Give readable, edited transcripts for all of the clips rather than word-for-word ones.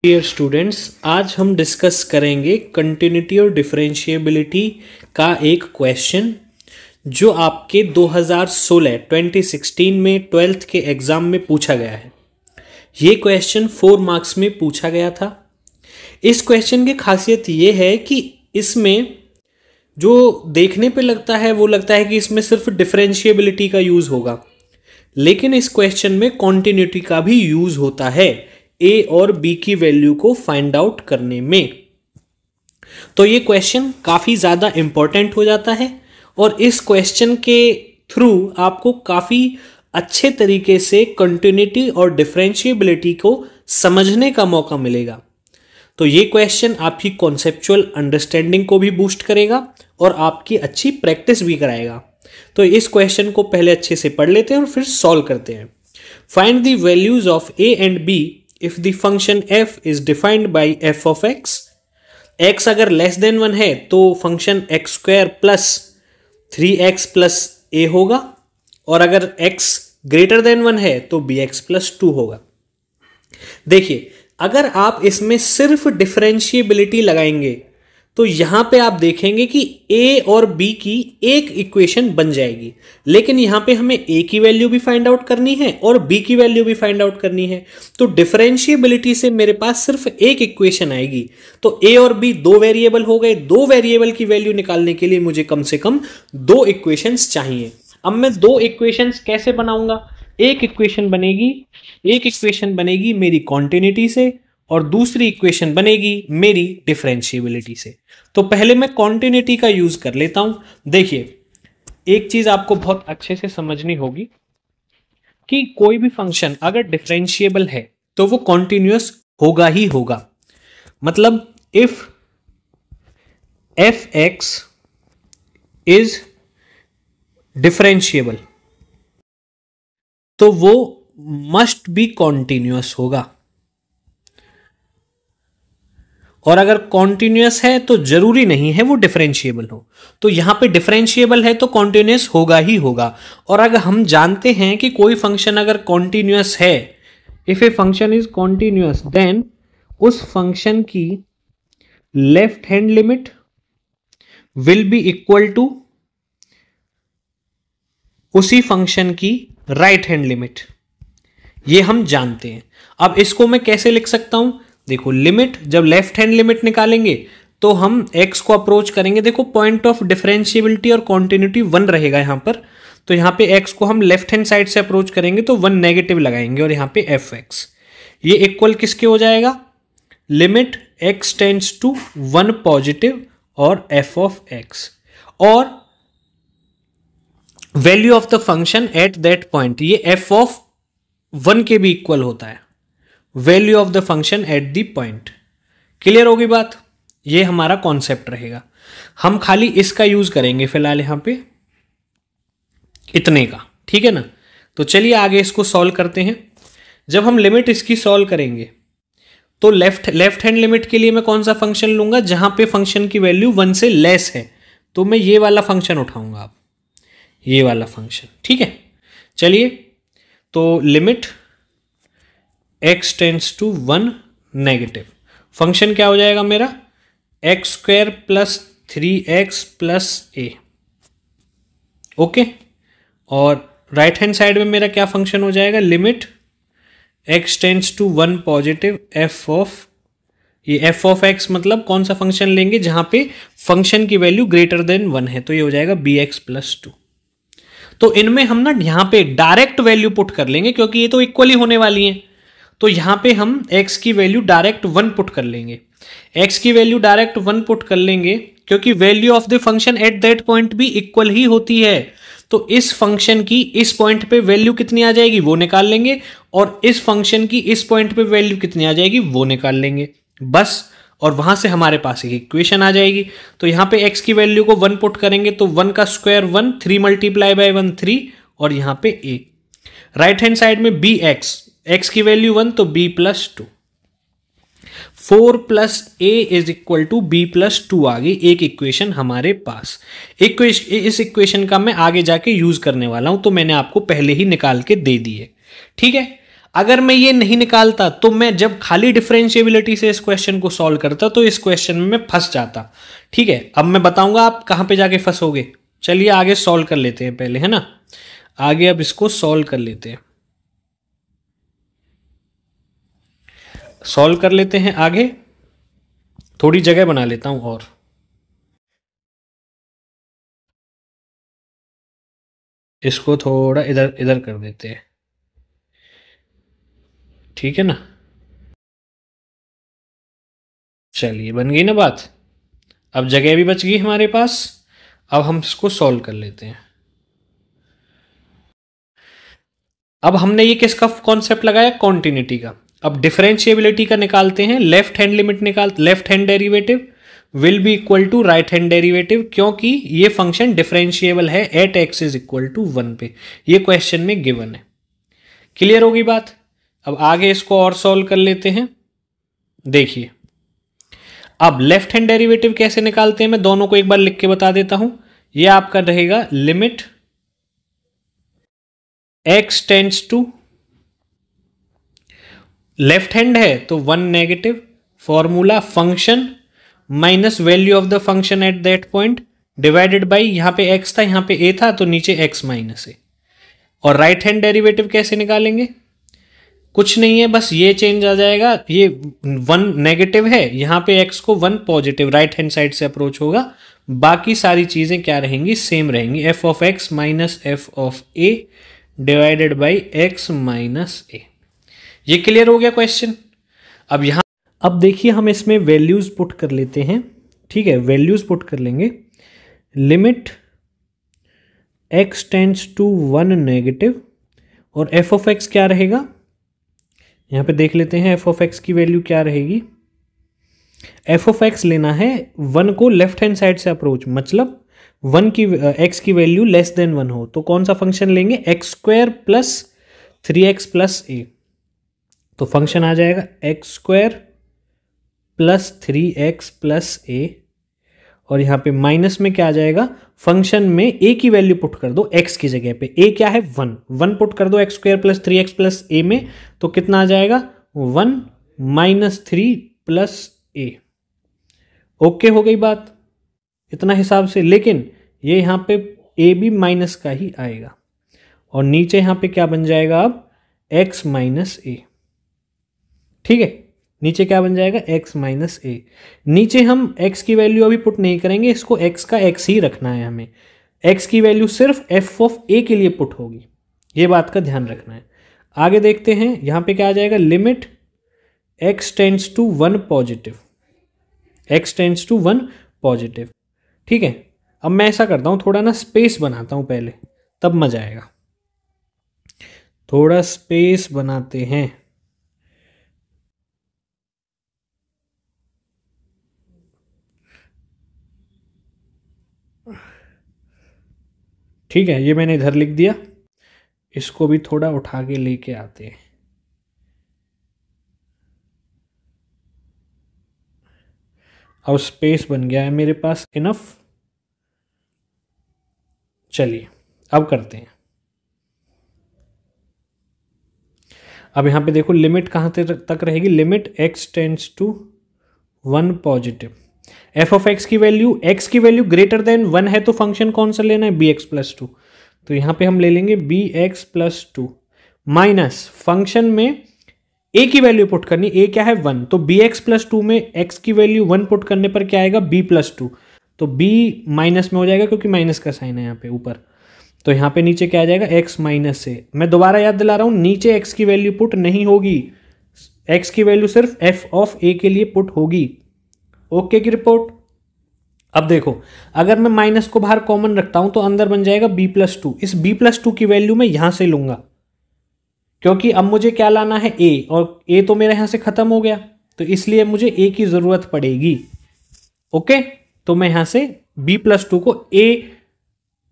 Dear students, आज हम discuss करेंगे कंटिन्यूटी और डिफरेंशिएबिलिटी का एक क्वेश्चन जो आपके 2016 में 12th के एग्ज़ाम में पूछा गया है। ये क्वेश्चन 4 मार्क्स में पूछा गया था। इस क्वेश्चन की खासियत ये है कि इसमें जो देखने पे लगता है वो लगता है कि इसमें सिर्फ डिफरेंशिएबिलिटी का यूज़ होगा, लेकिन इस क्वेश्चन में कॉन्टिन्यूटी का भी यूज़ होता है ए और बी की वैल्यू को फाइंड आउट करने में। तो ये क्वेश्चन काफ़ी ज़्यादा इंपॉर्टेंट हो जाता है और इस क्वेश्चन के थ्रू आपको काफ़ी अच्छे तरीके से कंटिन्यूटी और डिफरेंशिएबिलिटी को समझने का मौका मिलेगा। तो ये क्वेश्चन आपकी कॉन्सेप्चुअल अंडरस्टैंडिंग को भी बूस्ट करेगा और आपकी अच्छी प्रैक्टिस भी कराएगा। तो इस क्वेश्चन को पहले अच्छे से पढ़ लेते हैं और फिर सॉल्व करते हैं। Find the values of a and b if the function f is defined by f of x, x अगर लेस देन 1 है तो function x square plus 3x plus a होगा, और अगर x ग्रेटर देन 1 है तो bx प्लस 2 होगा। देखिए, अगर आप इसमें सिर्फ डिफरेंशिएबिलिटी लगाएंगे तो यहां पे आप देखेंगे कि a और b की एक इक्वेशन बन जाएगी, लेकिन यहां पे हमें a की वैल्यू भी फाइंड आउट करनी है और b की वैल्यू भी फाइंड आउट करनी है। तो डिफरेंशिएबिलिटी से मेरे पास सिर्फ एक इक्वेशन आएगी। तो a और b दो वेरिएबल हो गए। दो वेरिएबल की वैल्यू निकालने के लिए मुझे कम से कम दो इक्वेशंस चाहिए। अब मैं दो इक्वेशंस कैसे बनाऊंगा? एक इक्वेशन बनेगी मेरी कॉन्टिन्यूटी से और दूसरी इक्वेशन बनेगी मेरी डिफरेंशिएबिलिटी से। तो पहले मैं कॉन्टिन्यूटी का यूज कर लेता हूं। देखिए, एक चीज आपको बहुत अच्छे से समझनी होगी कि कोई भी फंक्शन अगर डिफरेंशिएबल है तो वो कॉन्टिन्यूअस होगा ही होगा। मतलब if F x is differentiable तो वो मस्ट बी कॉन्टिन्यूअस होगा, और अगर कॉन्टिन्यूअस है तो जरूरी नहीं है वो डिफरेंशिएबल हो। तो यहां पे डिफरेंशिएबल है तो कॉन्टिन्यूअस होगा ही होगा। और अगर हम जानते हैं कि कोई फंक्शन अगर कॉन्टिन्यूअस है, if a function is continuous then उस फंक्शन की left hand limit will be equal to उसी फंक्शन की राइट हैंड लिमिट। ये हम जानते हैं। अब इसको मैं कैसे लिख सकता हूं? देखो, लिमिट जब लेफ्ट हैंड लिमिट निकालेंगे तो हम x को अप्रोच करेंगे। देखो, पॉइंट ऑफ डिफरेंशिएबिलिटी और कॉन्टिन्यूटी 1 रहेगा यहां पर। तो यहां पे x को हम लेफ्ट हैंड साइड से अप्रोच करेंगे तो 1 नेगेटिव लगाएंगे और यहां पे fx ये इक्वल किसके हो जाएगा? Limit x tends to 1 positive और f ऑफ x, और value of the function at that point ये f ऑफ 1 के भी इक्वल होता है, value of the function at the point. Clear होगी बात? ये हमारा कॉन्सेप्ट रहेगा। हम खाली इसका यूज करेंगे फिलहाल यहां पे इतने का, ठीक है ना? तो चलिए आगे इसको सॉल्व करते हैं। जब हम लिमिट इसकी सॉल्व करेंगे तो लेफ्ट हैंड लिमिट के लिए मैं कौन सा फंक्शन लूंगा? जहां पे फंक्शन की वैल्यू 1 से लेस है, तो मैं ये वाला फंक्शन उठाऊंगा। आप ये वाला फंक्शन, ठीक है? चलिए, तो limit x tends to 1 negative, function क्या हो जाएगा मेरा? X square plus 3x plus a। Okay, और राइट हैंड साइड में मेरा क्या फंक्शन हो जाएगा? Limit x tends to 1 positive f of, ये f ऑफ x मतलब कौन सा फंक्शन लेंगे? जहां पे फंक्शन की वैल्यू ग्रेटर देन 1 है, तो ये हो जाएगा bx प्लस 2। तो इनमें हम ना यहां पे डायरेक्ट वैल्यू पुट कर लेंगे क्योंकि ये तो इक्वली होने वाली हैं। तो यहां पे हम x की वैल्यू डायरेक्ट 1 पुट कर लेंगे। x की वैल्यू डायरेक्ट 1 पुट कर लेंगे क्योंकि value of the function at that point भी इक्वल ही होती है। तो इस फंक्शन की इस पॉइंट पे वैल्यू कितनी आ जाएगी वो निकाल लेंगे, और इस फंक्शन की इस पॉइंट पे वैल्यू कितनी आ जाएगी वो निकाल लेंगे, बस। और वहां से हमारे पास एक इक्वेशन आ जाएगी। तो यहां पे x की वैल्यू को 1 पुट करेंगे तो 1 का स्क्वायर 1, 3 मल्टीप्लाई बाय 1 3, और यहां पे a। राइट हैंड साइड में bx, x की वैल्यू 1 तो b plus 2, 4 plus a is equal to b plus 2 आ गई एक इक्वेशन हमारे पास। इस इक्वेशन का मैं आगे जाके यूज करने वाला हूं, तो मैंने आपको पहले ही निकाल के दे दी है, ठीक है? अगर मैं ये नहीं निकालता तो मैं जब खाली डिफरेंशिएबिलिटी से इस क्वेश्चन को सॉल्व करता तो इस क्वेश्चन में मैं फंस जाता। ठीक है, अब मैं बताऊंगा आप कहां पे जाके फंसोगे। चलिए आगे सॉल्व कर लेते हैं पहले, है ना। आगे अब इसको सॉल्व कर लेते हैं, सॉल्व कर लेते हैं आगे। थोड़ी जगह बना लेता हूं और इसको थोड़ा इधर इधर कर देते हैं, ठीक है ना। चलिए बन गई ना बात, अब जगह भी बच गई हमारे पास। अब हम इसको सॉल्व कर लेते हैं। अब हमने ये किसका कॉन्सेप्ट लगाया, कॉन्टिन्यूटी का। अब डिफरेंशिएबिलिटी का निकालते हैं। लेफ्ट हैंड लिमिट निकाल, left hand derivative will be equal to right hand derivative, क्योंकि ये फंक्शन डिफरेंशिएबल है at x is equal to 1 पे। ये क्वेश्चन में गिवन है। क्लियर होगी बात। अब आगे इसको और सॉल्व कर लेते हैं। देखिए अब लेफ्ट हैंड डेरिवेटिव कैसे निकालते हैं, मैं दोनों को एक बार लिख के बता देता हूं। ये आपका रहेगा limit x tends to, left hand है तो 1 negative, formula function minus value of the function at that point divided by, यहां पे x था यहां पे a था तो नीचे x माइनस a। और राइट हैंड डेरिवेटिव कैसे निकालेंगे, कुछ नहीं है, बस ये चेंज आ जाएगा। ये 1 नेगेटिव है, यहां पे x को 1 पॉजिटिव राइट हैंड साइड से अप्रोच होगा। बाकी सारी चीजें क्या रहेंगी, सेम रहेंगी। f of x minus F of a divided by x minus a। ये क्लियर हो गया क्वेश्चन। अब यहां अब देखिए हम इसमें वैल्यूज पुट कर लेते हैं। ठीक है, वैल्यूज पुट कर लेंगे। Limit x tends to 1 negative और f ऑफ x क्या रहेगा, यहां पे देख लेते हैं f ऑफ x की वैल्यू क्या रहेगी। f ऑफ x लेना है 1 को लेफ्ट हैंड साइड से अप्रोच, मतलब 1 की x की वैल्यू लेस देन 1 हो तो कौन सा फंक्शन लेंगे, x square plus 3x plus a। तो फंक्शन आ जाएगा x square plus 3x plus a, और यहां पे माइनस में क्या आ जाएगा, फंक्शन में a की वैल्यू पुट कर दो x की जगह पे। a क्या है 1 पुट कर दो x square plus 3x plus a में, तो कितना आ जाएगा 1 माइनस 3 प्लस a। ओके हो गई बात इतना हिसाब से। लेकिन ये यहां पे a भी माइनस का ही आएगा और नीचे यहां पे क्या बन जाएगा अब x माइनस a। ठीक है, नीचे क्या बन जाएगा x माइनस a। नीचे हम x की वैल्यू अभी पुट नहीं करेंगे, इसको x का x ही रखना है हमें। x की वैल्यू सिर्फ f ऑफ a के लिए पुट होगी, ये बात का ध्यान रखना है। आगे देखते हैं यहां पे क्या आ जाएगा, limit x tends to 1 positive, x tends to 1 positive. ठीक है, अब मैं ऐसा करता हूं, थोड़ा ना स्पेस बनाता हूं पहले, तब मजा आएगा। थोड़ा स्पेस बनाते हैं। ठीक है, ये मैंने इधर लिख दिया, इसको भी थोड़ा उठा के लेके आते हैं। अब स्पेस बन गया है मेरे पास इनफ। चलिए अब करते हैं। अब यहां पे देखो लिमिट कहां तक रहेगी, limit x tends to 1 positive. f of x की वैल्यू ग्रेटर देन 1 है तो फंक्शन कौन सा लेना है, bx प्लस 2। तो यहां पे हम ले लेंगे bx प्लस 2 माइनस फंक्शन में a की वैल्यू पुट करनी, a क्या है 1, तो bx प्लस 2 में x की वैल्यू 1 पुट करने पर क्या आएगा b प्लस 2, तो b माइनस में हो जाएगा क्योंकि माइनस का साइन है यहाँ पे ऊपर। तो यहाँ पे नीचे क्या आ जाएगा x माइनस से। मैं दोबारा याद दिला रहा हूँ, नीचे x की वैल्यू पुट नहीं होगी, x की वैल्यू सिर्फ f ऑफ a के लिए पुट होगी। ओके की रिपोर्ट। अब देखो अगर मैं माइनस को बाहर कॉमन रखता हूं तो अंदर बन जाएगा b प्लस 2। इस b प्लस 2 की वैल्यू मैं यहां से लूंगा क्योंकि अब मुझे क्या लाना है a, और a तो मेरे यहां से खत्म हो गया, तो इसलिए मुझे a की जरूरत पड़ेगी। ओके, तो मैं यहां से b प्लस 2 को a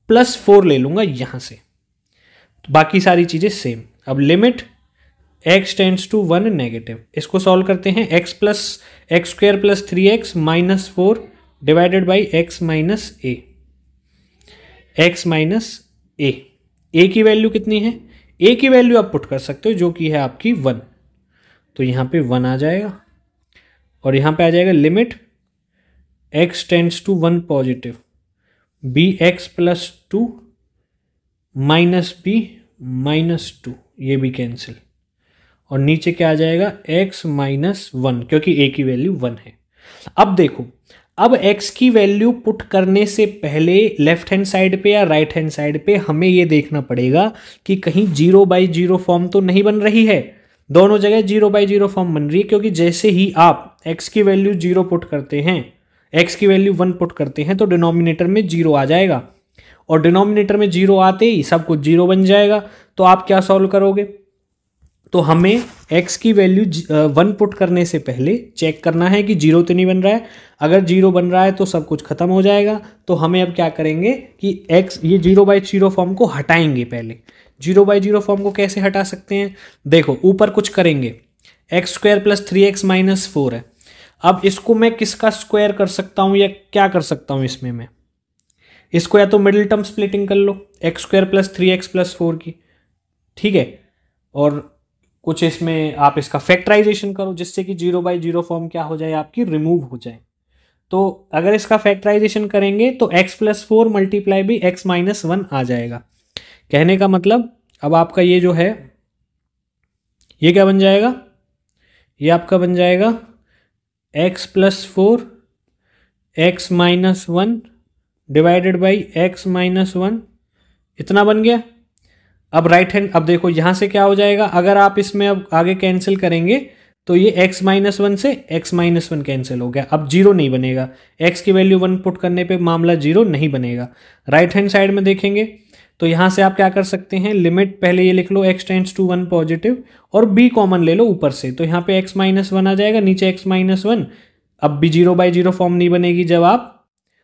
प्लस 4 ले लूंगा यहां से, तो बाकी सारी चीजें सेम। अब limit x tends to 1 negative, इसको सॉल्व करते हैं। x square plus 3x minus 4 divided by x minus a, x minus a। a की वैल्यू कितनी है, ए की वैल्यू आप पुट कर सकते हो जो कि है आपकी 1, तो यहाँ पे 1 आ जाएगा और यहाँ पे आ जाएगा limit x tends to 1 positive bx plus 2 minus b minus 2, ये भी कैंसिल, और नीचे क्या आ जाएगा x माइनस 1 क्योंकि a की वैल्यू 1 है। अब देखो, अब x की वैल्यू पुट करने से पहले लेफ्ट हैंड साइड पे या राइट हैंड साइड पे हमें ये देखना पड़ेगा कि कहीं 0/0 फॉर्म तो नहीं बन रही है। दोनों जगह 0/0 फॉर्म बन रही है, क्योंकि जैसे ही आप x की वैल्यू 0 पुट करते हैं, x की वैल्यू 1 पुट करते हैं तो डिनोमिनेटर में 0 आ जाएगा, और डिनोमिनेटर में 0 आते ही सब कुछ 0 बन जाएगा। तो आप क्या सॉल्व करोगे? तो हमें x की वैल्यू 1 पुट करने से पहले चेक करना है कि 0 तो नहीं बन रहा है। अगर 0 बन रहा है तो सब कुछ खत्म हो जाएगा। तो हमें अब क्या करेंगे कि x ये 0/0 फॉर्म को हटाएंगे। पहले 0/0 फॉर्म को कैसे हटा सकते हैं? देखो, ऊपर कुछ करेंगे, x² + 3x - 4 है। अब इसको मैं किसका स्क्वायर कर सकता हूं या क्या कर सकता हूं इसमें? मैं इसको या तो मिडिल टर्म स्प्लिटिंग कर लो, x² + 3x + 4 की, ठीक है, और कुछ इसमें आप इसका फैक्टराइजेशन करो जिससे कि 0/0 फॉर्म क्या हो जाए आपकी, रिमूव हो जाए। तो अगर इसका फैक्टराइजेशन करेंगे तो x + 4 मल्टीप्लाई भी x - 1 आ जाएगा। कहने का मतलब अब आपका ये जो है ये क्या बन जाएगा? ये आपका बन जाएगा x + 4 x - 1 divided by x - 1, इतना बन गया। अब राइट हैंड, अब देखो यहां से क्या हो जाएगा, अगर आप इसमें अब आगे कैंसिल करेंगे तो ये x - 1 से x - 1 कैंसिल हो गया। अब 0 नहीं बनेगा, x की वैल्यू 1 पुट करने पे मामला 0 नहीं बनेगा। राइट हैंड साइड में देखेंगे तो यहां से आप क्या कर सकते हैं, लिमिट पहले ये लिख लो x टेंड्स टू 1 पॉजिटिव और b कॉमन ले लो ऊपर से, तो यहाँ पे x - 1 आ जाएगा, नीचे x - 1। अब भी 0/0 फॉर्म नहीं बनेगी जब आप,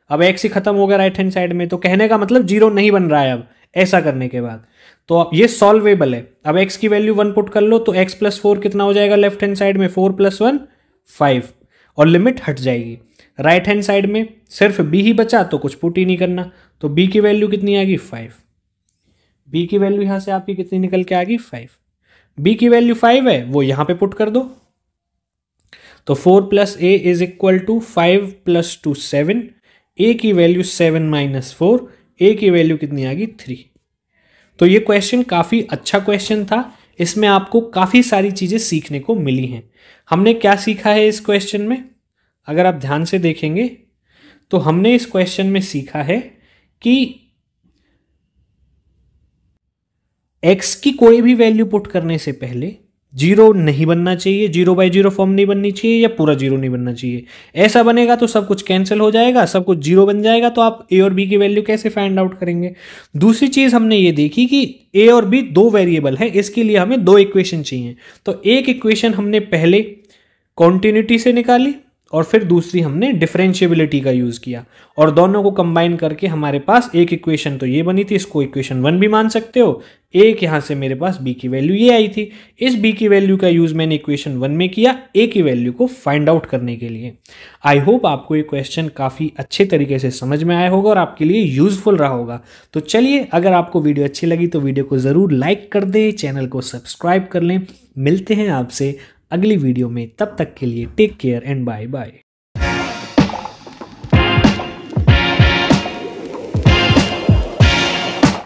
अब x ही खत्म होगा राइट हैंड साइड में, तो कहने का मतलब 0 नहीं बन रहा है अब ऐसा करने के बाद। तो ये सॉल्वेबल है। अब x की वैल्यू 1 पुट कर लो तो x + 4 कितना हो जाएगा लेफ्ट हैंड साइड में, 4 + 1 5, और लिमिट हट जाएगी। राइट हैंड साइड में सिर्फ b ही बचा तो कुछ पुट ही नहीं करना, तो b की वैल्यू कितनी आ गई 5। b की वैल्यू यहां से आपकी कितनी निकल के आ गई 5। b की वैल्यू 5 है, वो यहां पे पुट कर दो, तो 4 + a = 5 + 2 7, a की वैल्यू 7 - 4, a की वैल्यू कितनी आ गई 3। तो ये क्वेश्चन काफ़ी अच्छा क्वेश्चन था, इसमें आपको काफ़ी सारी चीज़ें सीखने को मिली हैं। हमने क्या सीखा है इस क्वेश्चन में? अगर आप ध्यान से देखेंगे तो हमने इस क्वेश्चन में सीखा है कि x की कोई भी वैल्यू पुट करने से पहले 0 नहीं बनना चाहिए, 0/0 फॉर्म नहीं बननी चाहिए, या पूरा 0 नहीं बनना चाहिए। ऐसा बनेगा तो सब कुछ कैंसिल हो जाएगा, सब कुछ 0 बन जाएगा, तो आप a और b की वैल्यू कैसे फाइंड आउट करेंगे? दूसरी चीज हमने ये देखी कि a और b दो वेरिएबल है, इसके लिए हमें दो इक्वेशन चाहिए। तो एक इक्वेशन हमने पहले कॉन्टिन्यूटी से निकाली और फिर दूसरी हमने डिफरेंशिएबिलिटी का यूज किया, और दोनों को कंबाइन करके हमारे पास एक इक्वेशन तो ये बनी थी, इसको इक्वेशन 1 भी मान सकते हो। एक यहां से मेरे पास b की वैल्यू ये आई थी, इस b की वैल्यू का यूज मैंने इक्वेशन 1 में किया a की वैल्यू को फाइंड आउट करने के लिए। आई होप आपको ये क्वेश्चन काफी अच्छे तरीके से समझ में आया होगा और आपके लिए यूजफुल रहा होगा। तो चलिए, अगर आपको वीडियो अच्छी लगी तो वीडियो को जरूर लाइक कर दें, चैनल को सब्सक्राइब कर लें। मिलते हैं आपसे अगली वीडियो में, तब तक के लिए take care and bye bye.